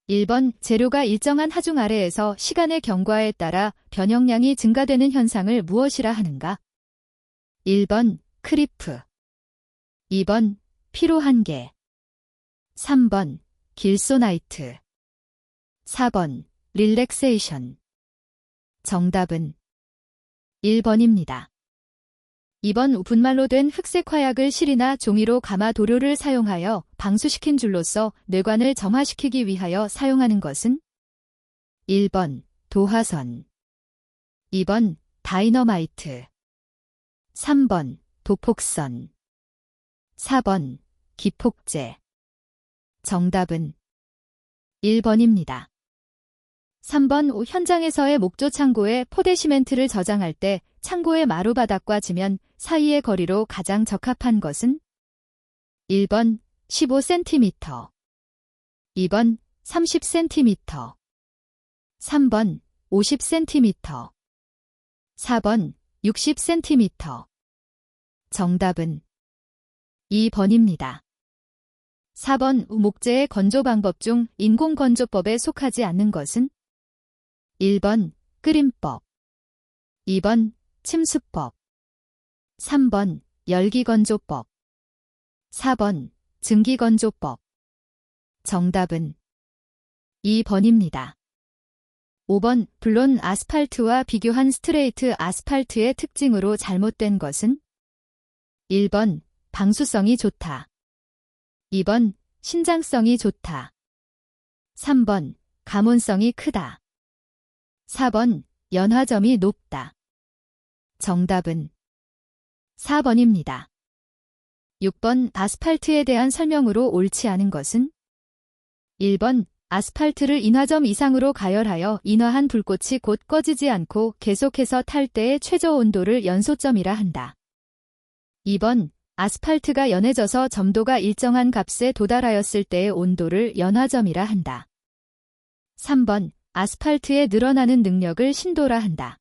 1번 재료가 일정한 하중 아래에서 시간의 경과에 따라 변형량이 증가되는 현상을 무엇이라 하는가? 1번 크리프, 2번 피로한계, 3번 길소나이트, 4번 릴렉세이션. 정답은 1번입니다. 2번 분말로 된 흑색 화약을 실이나 종이로 감아 도료를 사용하여 방수시킨 줄로서 뇌관을 점화시키기 위하여 사용하는 것은? 1번 도화선, 2번 다이너마이트, 3번 도폭선, 4번 기폭제. 정답은 1번입니다. 3번 현장에서의 목조 창고에 포대 시멘트를 저장할 때 창고의 마루바닥과 지면 사이의 거리로 가장 적합한 것은? 1번 15cm, 2번 30cm, 3번 50cm, 4번 60cm. 정답은 2번입니다. 4번 목재의 건조 방법 중 인공건조법에 속하지 않는 것은? 1번 끓임법, 2번 침수법, 3번 열기건조법, 4번 증기건조법. 정답은 2번입니다. 5번 블론 아스팔트와 비교한 스트레이트 아스팔트의 특징으로 잘못된 것은? 1번 방수성이 좋다, 2번 신장성이 좋다, 3번 가몬성이 크다, 4번 연화점이 높다. 정답은 4번입니다. 6번 아스팔트에 대한 설명으로 옳지 않은 것은? 1번 아스팔트를 인화점 이상으로 가열하여 인화한 불꽃이 곧 꺼지지 않고 계속해서 탈 때의 최저 온도를 연소점이라 한다. 2번 아스팔트가 연해져서 점도가 일정한 값에 도달하였을 때의 온도를 연화점이라 한다. 3번 아스팔트의 늘어나는 능력을 신도라 한다.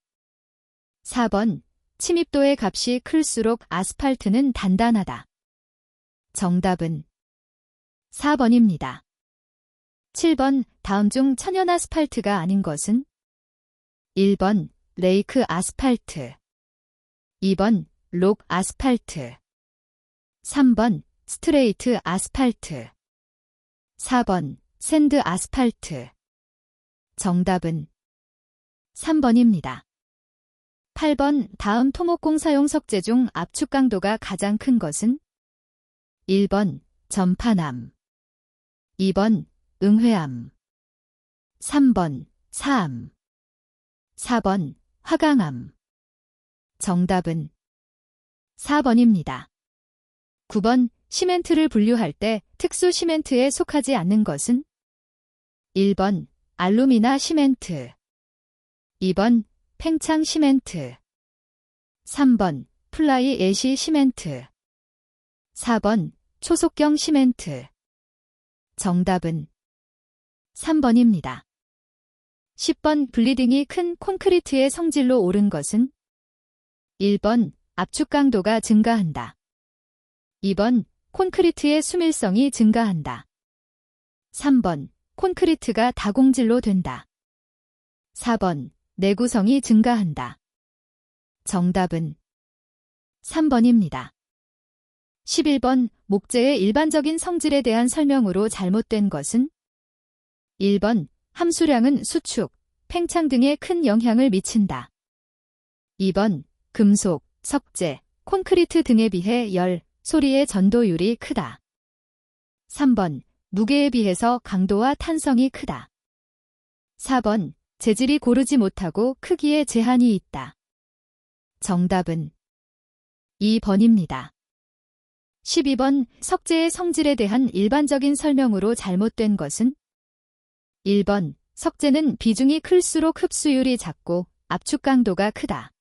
4번 침입도의 값이 클수록 아스팔트는 단단하다. 정답은 4번입니다. 7번 다음 중 천연 아스팔트가 아닌 것은? 1번 레이크 아스팔트, 2번 록 아스팔트, 3번 스트레이트 아스팔트, 4번 샌드 아스팔트. 정답은 3번입니다. 8번 다음 토목공 사용 석재 중 압축 강도가 가장 큰 것은? 1번 전파암, 2번 응회암, 3번 사암, 4번 화강암. 정답은 4번입니다. 9번 시멘트를 분류할 때 특수 시멘트에 속하지 않는 것은? 1번 알루미나 시멘트, 2번 팽창 시멘트, 3번 플라이 애시 시멘트, 4번 초속경 시멘트. 정답은 3번입니다. 10번 블리딩이 큰 콘크리트의 성질로 옳은 것은? 1번 압축 강도가 증가한다, 2번 콘크리트의 수밀성이 증가한다, 3번 콘크리트가 다공질로 된다, 4번 내구성이 증가한다. 정답은 3번입니다. 11번 목재의 일반적인 성질에 대한 설명으로 잘못된 것은? 1번 함수량은 수축, 팽창 등에 큰 영향을 미친다. 2번 금속, 석재, 콘크리트 등에 비해 열, 소리의 전도율이 크다. 3번 무게에 비해서 강도와 탄성이 크다. 4번 재질이 고르지 못하고 크기에 제한이 있다. 정답은 2번입니다. 12번 석재의 성질에 대한 일반적인 설명으로 잘못된 것은? 1번 석재는 비중이 클수록 흡수율이 작고 압축 강도가 크다.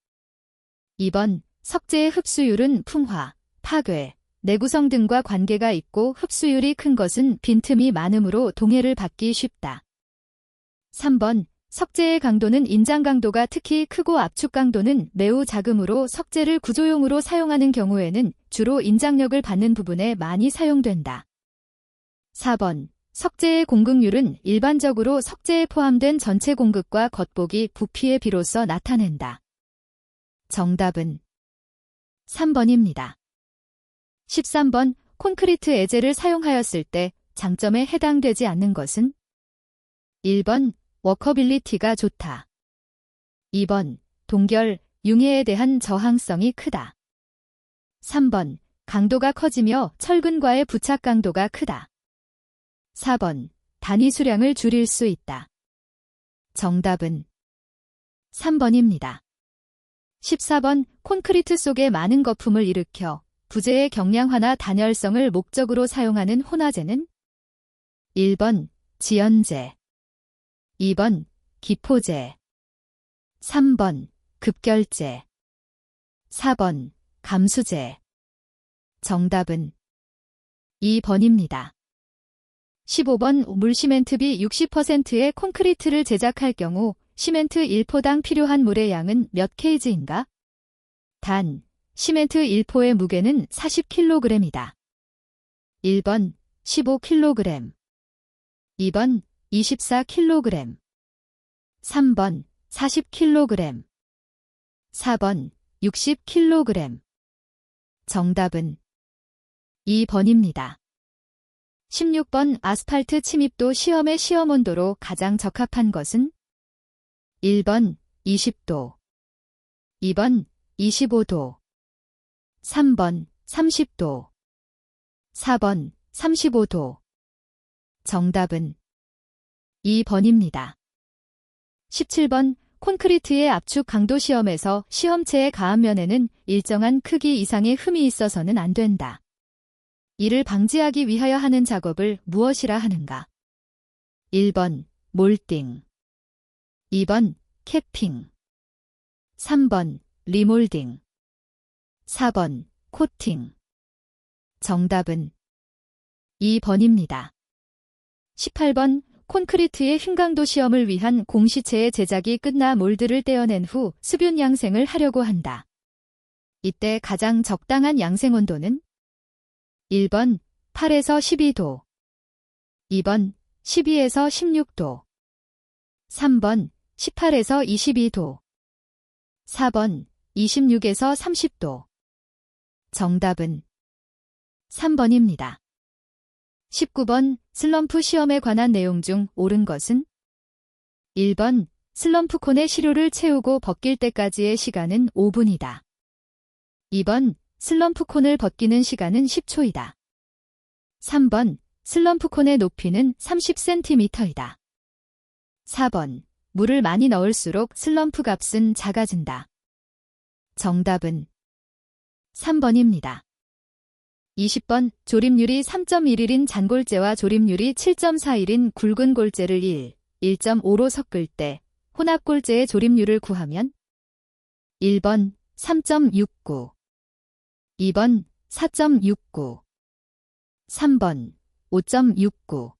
2번 석재의 흡수율은 풍화, 파괴, 내구성 등과 관계가 있고 흡수율이 큰 것은 빈틈이 많으므로 동해를 받기 쉽다. 3번 석재의 강도는 인장 강도가 특히 크고 압축 강도는 매우 작으므로 석재를 구조용으로 사용하는 경우에는 주로 인장력을 받는 부분에 많이 사용된다. 4번 석재의 공급률은 일반적으로 석재에 포함된 전체 공급과 겉보기 부피에 비로소 나타낸다. 정답은 3번입니다. 13번 콘크리트 애재를 사용하였을 때 장점에 해당되지 않는 것은? 1번 워커빌리티가 좋다. 2번 동결, 융해에 대한 저항성이 크다. 3번 강도가 커지며 철근과의 부착 강도가 크다. 4번 단위 수량을 줄일 수 있다. 정답은 3번입니다. 14번 콘크리트 속에 많은 거품을 일으켜 부재의 경량화나 단열성을 목적으로 사용하는 혼화재는? 1번 지연재, 2번 기포재, 3번 급결재, 4번 감수재. 정답은 2번입니다. 15번 물시멘트비 60%의 콘크리트를 제작할 경우 시멘트 1포당 필요한 물의 양은 몇 kg인가? 단, 시멘트 1포의 무게는 40kg이다. 1번 15kg, 2번 24kg, 3번 40kg, 4번 60kg. 정답은 2번입니다. 16번 아스팔트 침입도 시험의 시험 온도로 가장 적합한 것은? 1번 20도, 2번 25도, 3번 30도, 4번 35도. 정답은 2번입니다. 17번 콘크리트의 압축 강도 시험에서 시험체의 가압면에는 일정한 크기 이상의 흠이 있어서는 안 된다. 이를 방지하기 위하여 하는 작업을 무엇이라 하는가? 1번 몰딩, 2번 캐핑, 3번 리몰딩, 4번 코팅. 정답은 2번입니다. 18번 콘크리트의 흉강도 시험을 위한 공시체의 제작이 끝나 몰드를 떼어낸 후 수분 양생을 하려고 한다. 이때 가장 적당한 양생 온도는? 1번 8에서 12도, 2번 12에서 16도, 3번 18에서 22도, 4번 26에서 30도. 정답은 3번입니다. 19번 슬럼프 시험에 관한 내용 중 옳은 것은? 1번 슬럼프 콘의 시료를 채우고 벗길 때까지의 시간은 5분이다. 2번 슬럼프 콘을 벗기는 시간은 10초이다. 3번 슬럼프 콘의 높이는 30cm이다. 4번 물을 많이 넣을수록 슬럼프 값은 작아진다. 정답은 3번입니다. 20번 조립률이 3.11인 잔골재와 조립률이 7.41인 굵은 골재를 1.5로 섞을 때 혼합골재의 조립률을 구하면? 1번 3.69, 2번 4.69, 3번 5.69,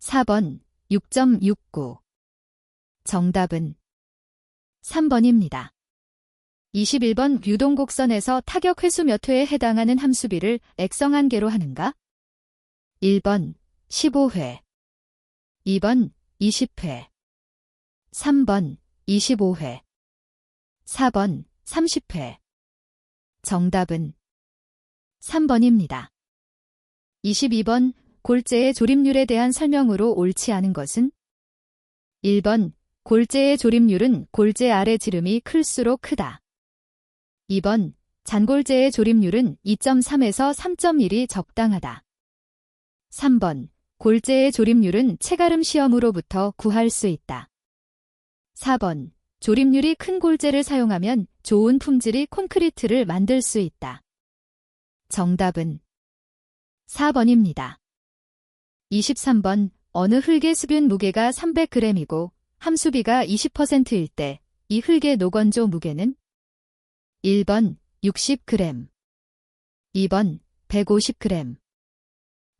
4번 6.69. 정답은 3번입니다. 21번 유동곡선에서 타격 횟수 몇 회에 해당하는 함수비를 액성한계로 하는가? 1번 15회, 2번 20회, 3번 25회, 4번 30회. 정답은 3번입니다. 22번 골재의 조립률에 대한 설명으로 옳지 않은 것은? 1번 골재의 조립률은 골재 아래 지름이 클수록 크다. 2번 잔골재의 조립률은 2.3에서 3.1이 적당하다. 3번 골재의 조립률은 체가름 시험으로부터 구할 수 있다. 4번 조립률이 큰 골재를 사용하면 좋은 품질의 콘크리트를 만들 수 있다. 정답은 4번입니다. 23번 어느 흙의 수분 무게가 300g이고 함수비가 20%일 때 이 흙의 노건조 무게는? 1번 60g, 2번 150g,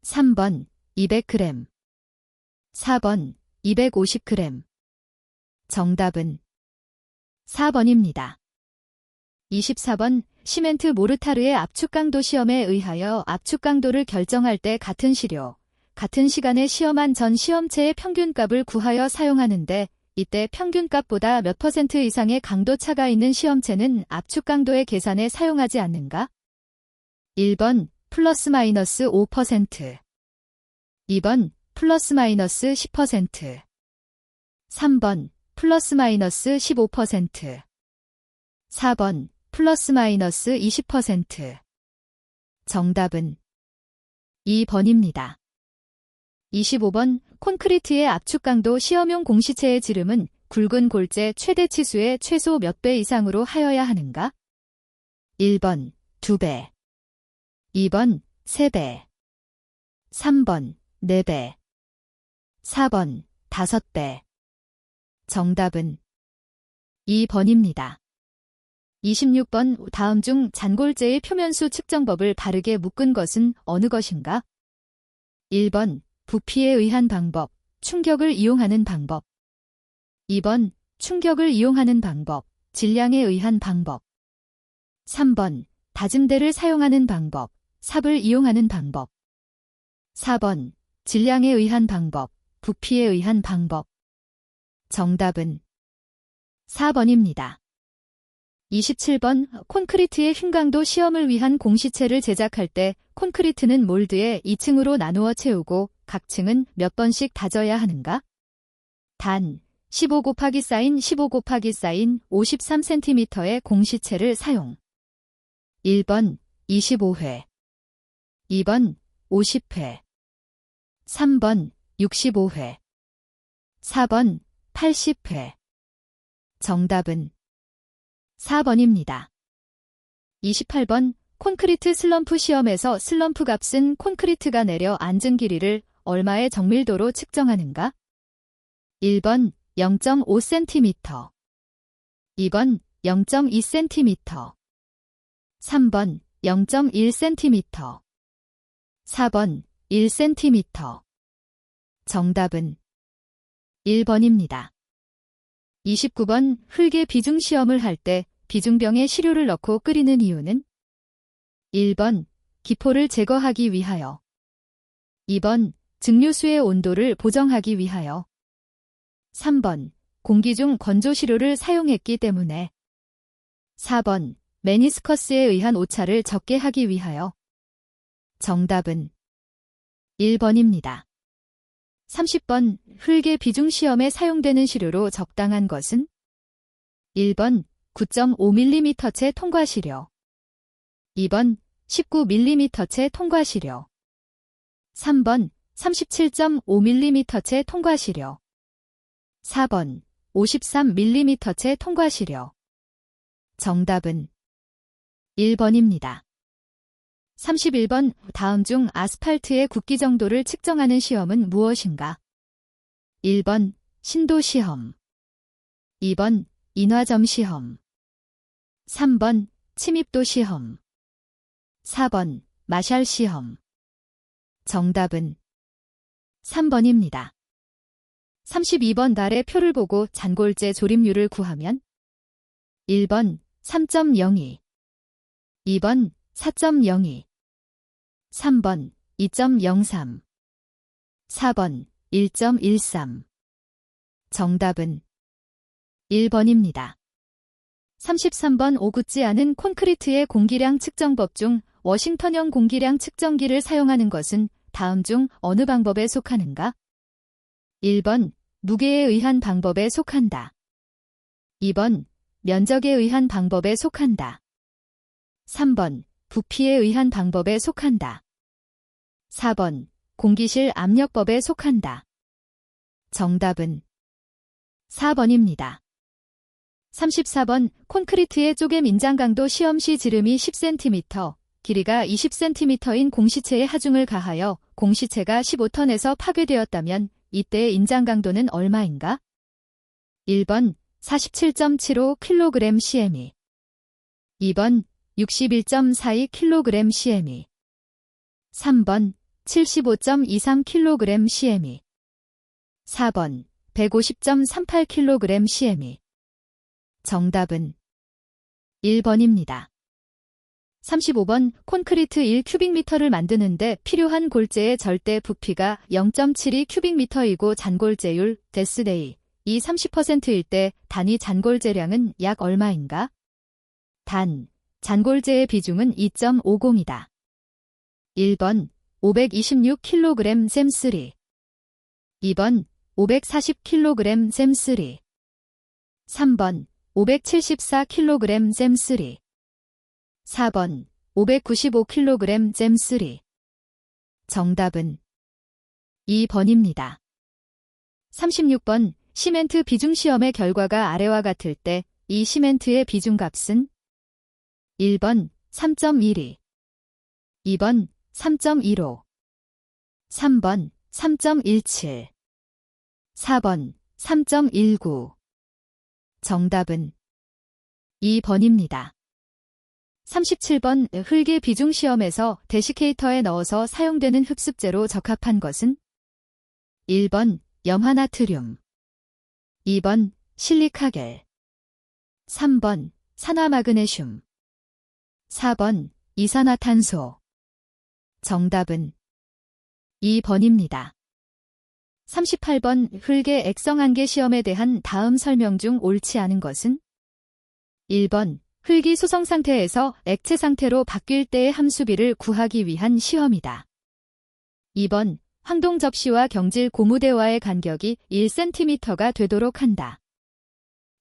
3번 200g, 4번 250g. 정답은 4번입니다. 24번 시멘트 모르타르의 압축 강도 시험에 의하여 압축 강도를 결정할 때 같은 시료, 같은 시간에 시험한 전 시험체의 평균값을 구하여 사용하는데 이때 평균값보다 몇 % 이상의 강도 차가 있는 시험체는 압축 강도의 계산에 사용하지 않는가? 1번 플러스 마이너스 5%, 2번 플러스 마이너스 10%, 3번 플러스 마이너스 15%, 4번 플러스 마이너스 20%. 정답은 2번입니다. 25번 콘크리트의 압축 강도 시험용 공시체의 지름은 굵은 골재 최대 치수의 최소 몇 배 이상으로 하여야 하는가? 1번 2배, 2번 3배, 3번 4배, 4번 5배. 정답은 2번입니다. 26번 다음 중 잔골재의 표면수 측정법을 바르게 묶은 것은 어느 것인가? 1번 부피에 의한 방법, 충격을 이용하는 방법. 2번 충격을 이용하는 방법, 질량에 의한 방법. 3번 다짐대를 사용하는 방법, 삽을 이용하는 방법. 4번 질량에 의한 방법, 부피에 의한 방법. 정답은 4번입니다. 27번 콘크리트의 흉강도 시험을 위한 공시체를 제작할 때 콘크리트는 몰드에 2층으로 나누어 채우고 각 층은 몇 번씩 다져야 하는가? 단 15 곱하기 사인 15 곱하기 사인 53cm의 공시체를 사용. 1번 25회, 2번 50회, 3번 65회, 4번 80회. 정답은 4번입니다. 28번 콘크리트 슬럼프 시험에서 슬럼프 값은 콘크리트가 내려 앉은 길이를 얼마의 정밀도로 측정하는가? 1번 0.5cm, 2번 0.2cm, 3번 0.1cm, 4번 1cm. 정답은 1번입니다. 29번 흙의 비중 시험을 할 때 비중병에 시료를 넣고 끓이는 이유는? 1번 기포를 제거하기 위하여, 2번 증류수의 온도를 보정하기 위하여, 3번 공기 중 건조 시료를 사용했기 때문에, 4번 메니스커스에 의한 오차를 적게 하기 위하여. 정답은 1번입니다. 30번 흙의 비중 시험에 사용되는 시료로 적당한 것은? 1번 9.5mm체 통과 시료, 2번 19mm체 통과 시료, 3번 37.5mm체 통과 시료, 4번 53mm체 통과 시료. 정답은 1번입니다. 31번 다음 중 아스팔트의 굵기 정도를 측정하는 시험은 무엇인가? 1번 신도 시험, 2번 인화점 시험, 3번 침입도 시험, 4번 마샬 시험. 정답은 3번입니다. 32번 달의 표를 보고 잔골재 조립률을 구하면? 1번 3.02, 2번 4.02, 3번 2.03, 4번 1.13. 정답은 1번입니다. 33번 오붙지 않은 콘크리트의 공기량 측정법 중 워싱턴형 공기량 측정기를 사용하는 것은 다음 중 어느 방법에 속하는가? 1번 무게에 의한 방법에 속한다. 2번 면적에 의한 방법에 속한다. 3번 부피에 의한 방법에 속한다. 4번 공기실 압력법에 속한다. 정답은 4번입니다. 34번 콘크리트의 쪼개 인장 강도 시험 시 지름이 10cm, 길이가 20cm인 공시체에 하중을 가하여 공시체가 15ton에서 파괴되었다면 이때의 인장 강도는 얼마인가? 1번 47.75kg cm, 2번 61.42kg cm, 3번 75.23kg cm, 4번 150.38kg cm. 정답은 1번입니다. 35번 콘크리트 1큐빅미터를 만드는데 필요한 골재의 절대 부피가 0.72 큐빅미터이고 잔골재율 데스데이 이 30%일 때 단위 잔골재량은 약 얼마인가? 단, 잔골재의 비중은 2.50이다. 1번 526kg 셈3 2번 540kg 셈3 3번 574kg 셈3 4번 595kg 셈3 정답은 2번입니다. 36번 시멘트 비중 시험의 결과가 아래와 같을 때 이 시멘트의 비중값은 1번 3.12 2번 3.15 3번 3.17 4번 3.19 정답은 2번입니다. 37번 흙의 비중 시험에서 데시케이터에 넣어서 사용되는 흡습제로 적합한 것은 1번 염화나트륨 2번 실리카겔 3번 산화마그네슘 4번 이산화탄소 정답은 2번입니다. 38번 흙의 액성한계 시험에 대한 다음 설명 중 옳지 않은 것은 1번 흙이 소성 상태에서 액체 상태로 바뀔 때의 함수비를 구하기 위한 시험이다. 2번 황동 접시와 경질 고무대와의 간격이 1cm가 되도록 한다.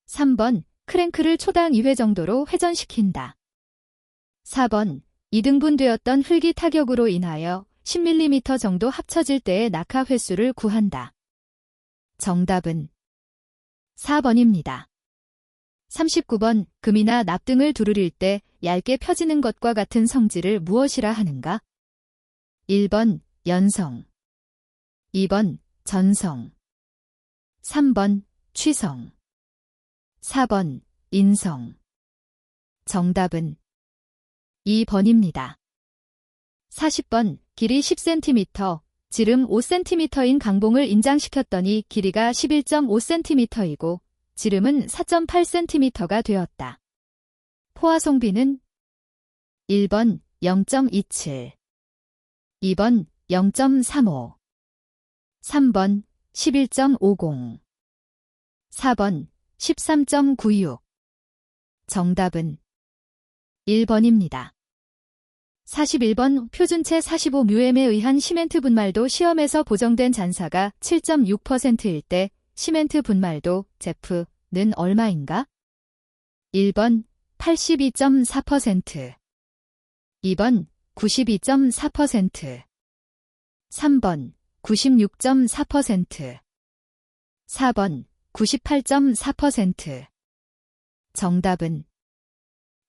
3번 크랭크를 초당 2회 정도로 회전시킨다. 4번 2등분되었던 흙이 타격으로 인하여 10mm 정도 합쳐질 때의 낙하 횟수를 구한다. 정답은 4번입니다. 39번 금이나 납 등을 두르릴 때 얇게 펴지는 것과 같은 성질을 무엇이라 하는가? 1번 연성 2번 전성 3번 취성 4번 인성 정답은 2번입니다. 40번 길이 10cm, 지름 5cm인 강봉을 인장시켰더니 길이가 11.5cm이고 지름은 4.8cm가 되었다. 포화송비는 1번 0.27, 2번 0.35, 3번 11.50, 4번 13.96 정답은 1번입니다. 41번 표준체 45μm에 의한 시멘트 분말도 시험에서 보정된 잔사가 7.6%일 때 시멘트 분말도 제프는 얼마인가? 1번 82.4%, 2번 92.4%, 3번 96.4%, 4번 98.4% 정답은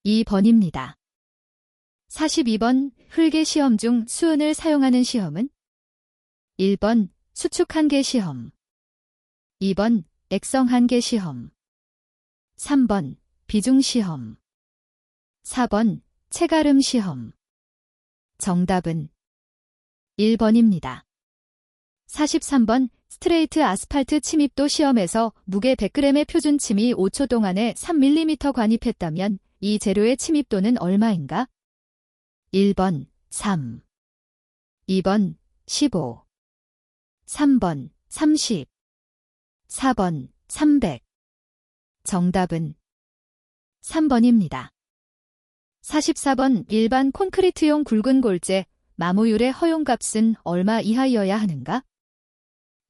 2번입니다. 42번 흙의 시험 중 수은을 사용하는 시험은 1번 수축한계 시험 2번 액성한계 시험 3번 비중 시험 4번 체가름 시험 정답은 1번입니다. 43번 스트레이트 아스팔트 침입도 시험에서 무게 100g의 표준 침이 5초 동안에 3mm 관입했다면 이 재료의 침입도는 얼마인가? 1번 3, 2번 15, 3번 30, 4번 300 정답은 3번입니다. 44번 일반 콘크리트용 굵은 골재 마모율의 허용값은 얼마 이하여야 하는가?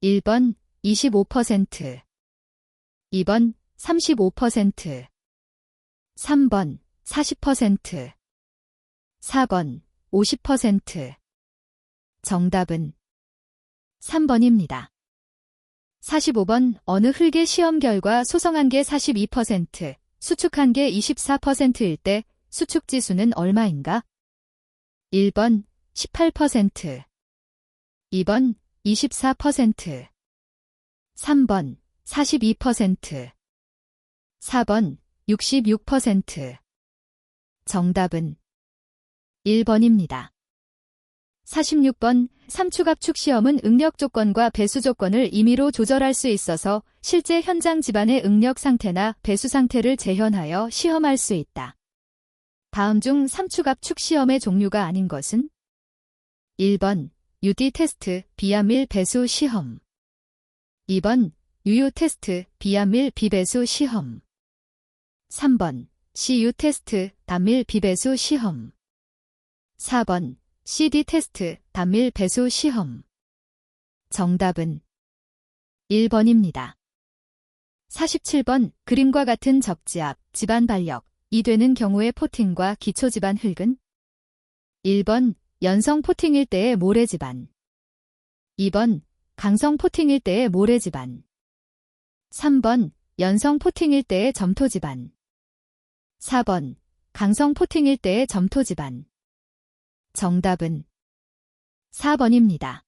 1번 25%, 2번 35%, 3번 40%, 4번 50% 정답은 3번입니다. 45번 어느 흙의 시험 결과 소성한계 42%, 수축한계 24%일 때 수축지수는 얼마인가? 1번 18%, 2번 24%, 3번 42%, 4번 66% 정답은 1번입니다. 46번 삼축압축 시험은 응력 조건과 배수 조건을 임의로 조절할 수 있어서 실제 현장 집안의 응력 상태나 배수 상태를 재현하여 시험할 수 있다. 다음 중 삼축압축 시험의 종류가 아닌 것은? 1번 UD 테스트 비암밀 배수 시험. 2번 UU 테스트 비암밀 비배수 시험. 3번 CU 테스트 단밀 비배수 시험. 4번 CD 테스트 단밀 배수 시험. 정답은 1번입니다. 47번 그림과 같은 접지압, 집안 발력이 되는 경우의 포팅과 기초 집안 흙은? 1번 연성 포팅일 때의 모래 집안. 2번 강성 포팅일 때의 모래 집안. 3번 연성 포팅일 때의 점토 집안. 4번 강성 포팅일 때의 점토 집안. 정답은 4번입니다.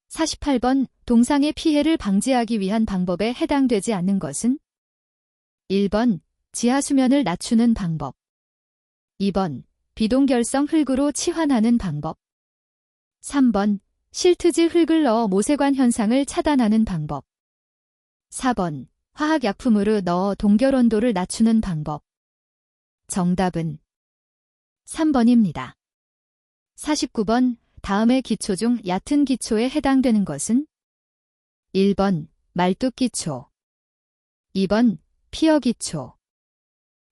48번 동상의 피해를 방지하기 위한 방법에 해당되지 않는 것은? 1번 지하 수면을 낮추는 방법. 2번 비동결성 흙으로 치환하는 방법. 3번 실트지 흙을 넣어 모세관 현상을 차단하는 방법. 4번 화학약품으로 넣어 동결 온도를 낮추는 방법. 정답은 3번입니다. 49번 다음의 기초 중 얕은 기초에 해당되는 것은? 1번 말뚝 기초. 2번 피어 기초.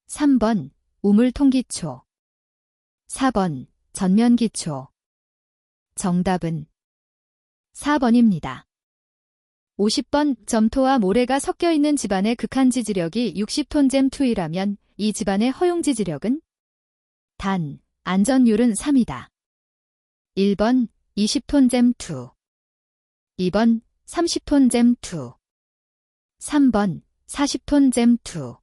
3번 우물통 기초. 4번 전면 기초. 정답은 4번입니다. 50번 점토와 모래가 섞여 있는 집안의 극한 지지력이 60톤 잼2이라면 이 집안의 허용 지지력은? 단, 안전율은 3이다. 1번 20톤 잼2. 2번 30톤 잼2. 3번 40톤 잼2.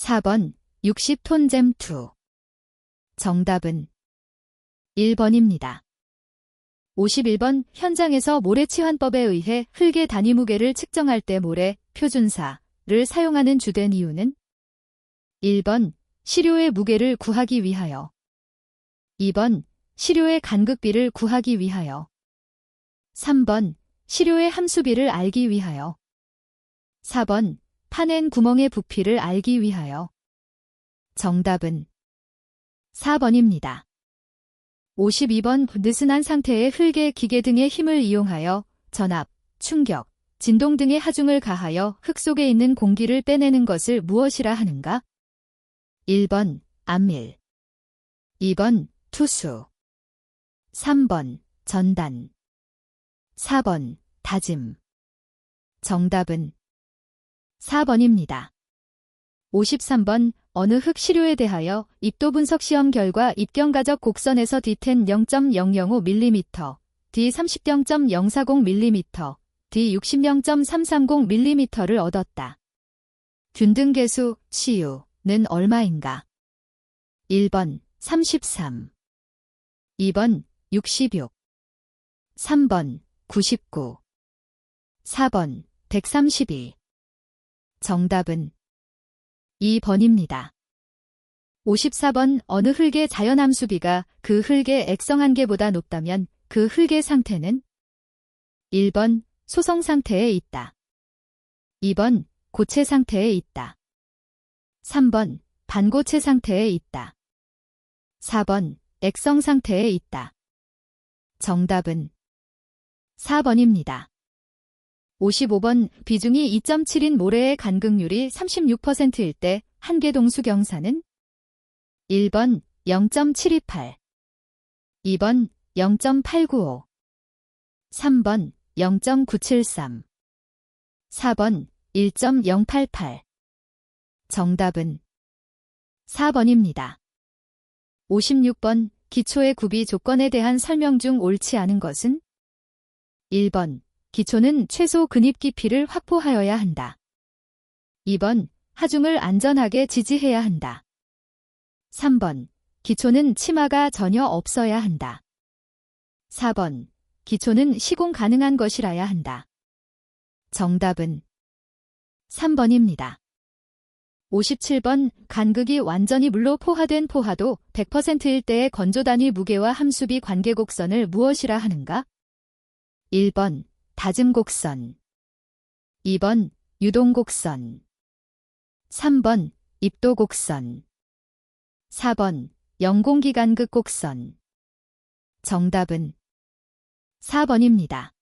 4번 60톤 잼2. 정답은 1번입니다. 51번 현장에서 모래치환법에 의해 흙의 단위 무게를 측정할 때 모래 표준사를 사용하는 주된 이유는? 1번 시료의 무게를 구하기 위하여. 2번 시료의 간극비를 구하기 위하여. 3번 시료의 함수비를 알기 위하여. 4번 파낸 구멍의 부피를 알기 위하여. 정답은 4번입니다. 52번 느슨한 상태의 흙의 기계 등의 힘을 이용하여 전압, 충격, 진동 등의 하중을 가하여 흙 속에 있는 공기를 빼내는 것을 무엇이라 하는가? 1번 안밀. 2번 투수. 3번 전단. 4번 다짐. 정답은 4번입니다. 53번 어느 흙 시료에 대하여 입도 분석 시험 결과 입경가적 곡선에서 D10 0.005mm, D30 0.040mm, D60 0.330mm를 얻었다. 균등계수 CU는 얼마인가? 1번 33. 2번 66. 3번 99. 4번 132. 정답은 2번입니다. 54번 어느 흙의 자연함수비가 그 흙의 액성 한계보다 높다면 그 흙의 상태는? 1번 소성 상태에 있다. 2번 고체 상태에 있다. 3번 반고체 상태에 있다. 4번 액성 상태에 있다. 정답은 4번입니다. 55번 비중이 2.7인 모래의 간극률이 36%일 때 한계동수 경사는? 1번 0.728. 2번 0.895. 3번 0.973. 4번 1.088. 정답은 4번입니다. 56번 기초의 구비 조건에 대한 설명 중 옳지 않은 것은? 1번 기초는 최소 근입 깊이를 확보하여야 한다. 2번 하중을 안전하게 지지해야 한다. 3번 기초는 치마가 전혀 없어야 한다. 4번 기초는 시공 가능한 것이라야 한다. 정답은 3번입니다. 57번 간극이 완전히 물로 포화된 포화도 100%일 때의 건조 단위 무게와 함수비 관계 곡선을 무엇이라 하는가? 1번 다짐 곡선. 2번 유동 곡선. 3번 입도 곡선. 4번 영공기간극 곡선. 정답은 4번입니다.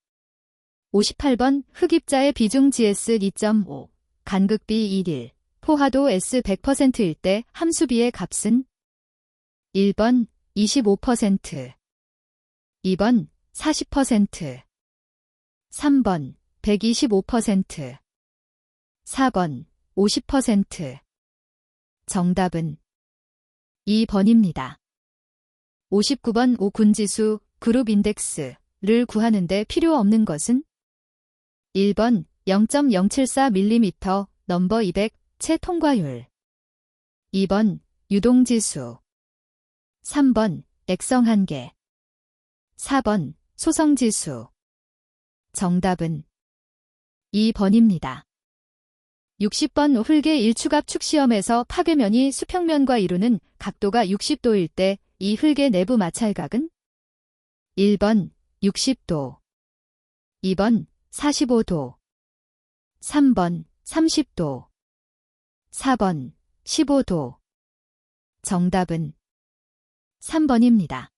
58번 흑입자의 비중 GS 2.5, 간극비 1일, 포화도 S 100%일 때 함수비의 값은 1번 25%, 2번 40%, 3번 125%, 4번 50%. 정답은 2번입니다. 59번 오군지수 그룹 인덱스를 구하는데 필요 없는 것은 1번 0.074mm 넘버 200 채 통과율, 2번 유동지수, 3번 액성한계, 4번 소성지수. 정답은 2번입니다. 60번 훌게 일추갑 축시험에서 파괴면이 수평면과 이루는 각도가 60도일 때 이 훌게 내부 마찰각은 1번 60도, 2번 45도, 3번 30도, 4번 15도. 정답은 3번입니다.